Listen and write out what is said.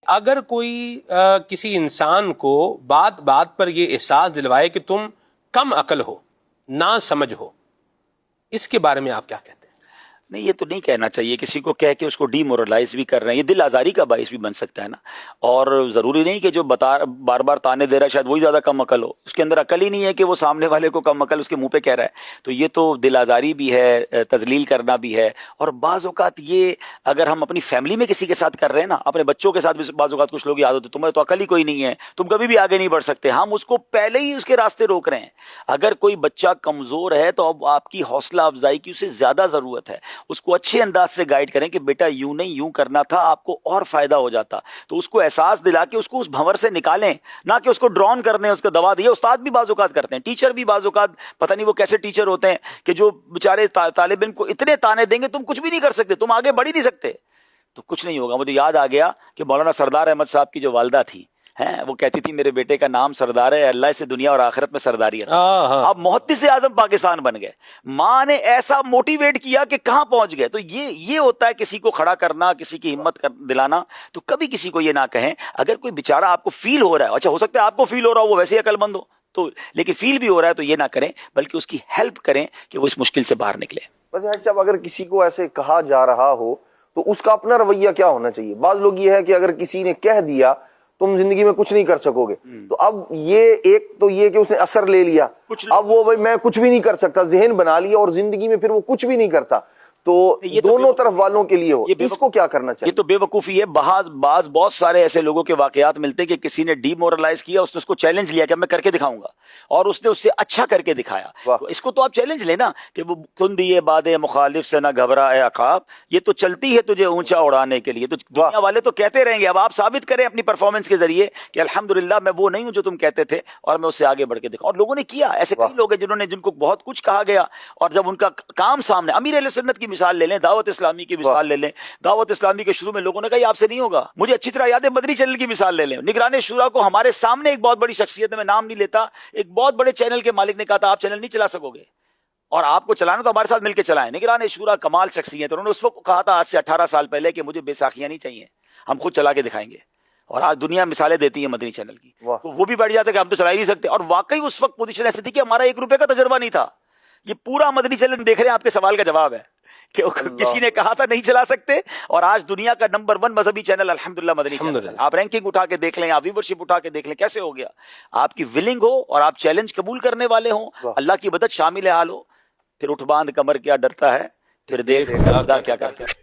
اگر کوئی کسی انسان کو بات بات پر یہ احساس دلوائے کہ تم کم عقل ہو، نا سمجھ ہو، اس کے بارے میں آپ کیا کہتے ہیں؟ نہیں، یہ تو نہیں کہنا چاہیے. کسی کو کہہ کے اس کو ڈی مورلائز بھی کر رہے ہیں، یہ دل آزاری کا باعث بھی بن سکتا ہے نا. اور ضروری نہیں کہ جو بار بار تانے دے رہا ہے شاید وہی زیادہ کم عقل ہو، اس کے اندر عقل ہی نہیں ہے کہ وہ سامنے والے کو کم عقل اس کے منہ پہ کہہ رہا ہے. تو یہ تو دل آزاری بھی ہے، تذلیل کرنا بھی ہے. اور بعض اوقات یہ اگر ہم اپنی فیملی میں کسی کے ساتھ کر رہے ہیں نا، اپنے بچوں کے ساتھ بھی بعض اوقات کچھ لوگ یاد ہوتے تمہیں تو عقل ہی کوئی نہیں ہے، تم کبھی بھی آگے نہیں بڑھ سکتے، ہم اس کو پہلے ہی اس کے راستے روک رہے ہیں. اگر کوئی بچہ کمزور ہے تو اب آپ کی حوصلہ افزائی کی اسے زیادہ ضرورت ہے. اس کو اچھے انداز سے گائیڈ کریں کہ بیٹا یوں نہیں یوں کرنا تھا، آپ کو اور فائدہ ہو جاتا. تو اس کو احساس دلا کے اس کو اس بھنور سے نکالیں، نہ کہ اس کو ڈرون کر دیں، اس کو دبا دیں. استاد بھی بعض اوقات کرتے ہیں، ٹیچر بھی بعض اوقات پتہ نہیں وہ کیسے ٹیچر ہوتے ہیں کہ جو بیچارے طالب علم کو اتنے تانے دیں گے تم کچھ بھی نہیں کر سکتے، تم آگے بڑھ ہی نہیں سکتے، تو کچھ نہیں ہوگا. مجھے یاد آ گیا کہ مولانا سردار احمد صاحب کی جو والدہ تھی، وہ کہتی تھی میرے بیٹے کا نام سردار ہے، اللہ سے دنیا اور آخرت میں سرداری ہے. اب محدث اعظم پاکستان بن گئے. ماں نے ایسا موٹیویٹ کیا کہ کہاں پہنچ گئے. تو یہ ہوتا ہے کسی کو کھڑا کرنا، کسی کی ہمت دلانا. تو کبھی کسی کو یہ نہ کہیں. اگر کوئی بیچارہ آپ کو فیل ہو رہا ہے، اچھا ہو سکتا ہے آپ کو فیل ہو رہا ہو وہ ویسے ہی عقل مند ہو، تو لیکن فیل بھی ہو رہا ہے تو یہ نہ کریں، بلکہ اس کی ہیلپ کریں کہ وہ اس مشکل سے باہر نکلے. بس حاجی صاحب، اگر کسی کو ایسے کہا جا رہا ہو تو اس کا اپنا رویہ کیا ہونا چاہیے؟ بعض لوگ یہ ہے کہ اگر کسی نے کہہ دیا تم زندگی میں کچھ نہیں کر سکو گے، تو اب یہ ایک تو یہ کہ اس نے اثر لے لیا، اب وہ میں کچھ بھی نہیں کر سکتا ذہن بنا لیا اور زندگی میں پھر وہ کچھ بھی نہیں کرتا. تو دونوں طرف والوں کے لیے ہو، اس کو کیا کرنا چاہیے؟ یہ تو بے وقوفی ہے. بعض بہت سارے ایسے لوگوں کے واقعات ملتے ہیں کہ کسی نے ڈی مورلائز کیا، اس نے اس کو چیلنج لیا کہ میں کر کے دکھاؤں گا، اور اس نے اس سے اچھا کر کے دکھایا. تو اس کو تو آپ چیلنج لینا کہ وہ تم دیے باد مخالف سے نہ گھبرا اے عقاب، یہ تو چلتی ہے تجھے اونچا اڑانے کے لیے. تو دنیا والے تو کہتے رہیں گے، اب آپ ثابت کریں اپنی پرفارمنس کے ذریعے کہ الحمدللہ میں وہ نہیں ہوں جو تم کہتے تھے، اور میں اس سے آگے بڑھ کے دکھاؤں. اور لوگوں نے کیا. ایسے کئی لوگ ہیں جن کو بہت کچھ کہا گیا، اور جب ان کا کام سامنے، امیر اہل سنت کی مثال لے لیں، دعوت اسلامی کی مثال لے لیں. دعوت اسلامی کے شروع میں لوگوں نے کہا یہ آپ سے نہیں ہوگا. مجھے اچھی طرح یاد ہے مدنی چینل کی مثال لے لیں. نگران شورا کو ہمارے سامنے ایک بہت بڑی شخصیت ہے، میں نام نہیں لیتا، ایک بہت بڑے چینل کے مالک نے کہا تھا آپ چینل نہیں چلا سکو گے، اور آپ کو چلانا تو ہمارے ساتھ مل کے چلائیں. نگران شورا کمال شخصیت، انہوں نے اس وقت کہا تھا آج سے 18 سال پہلے کہ مجھے بے ساکھیاں نہیں چاہیے، ہم خود چلا کے دکھائیں گے. اور آج دنیا مثالیں دیتی ہے مدنی چینل کی. تو وہ بھی بیٹھ جاتے کہ ہم تو چلا ہی نہیں سکتے. اور واقعی اس وقت پوزیشن ایسی تھی کہ ہمارا 1 روپے کا تجربہ نہیں تھا. یہ پورا مدنی چینل دیکھ رہے ہیں، آپ کے سوال کا جواب ہے کہ کسی نے کہا تھا نہیں چلا سکتے، اور آج دنیا کا نمبر 1 مذہبی چینل الحمدللہ مدنی چینل. آپ رینکنگ اٹھا کے دیکھ لیں، آپ ویورشپ اٹھا کے دیکھ لیں، کیسے ہو گیا. آپ کی ولنگ ہو اور آپ چیلنج قبول کرنے والے ہوں، اللہ کی مدد شامل حال ہو، پھر اٹھ باندھ کمر کیا ڈرتا ہے، پھر دیکھ خدا کیا کرتا ہے.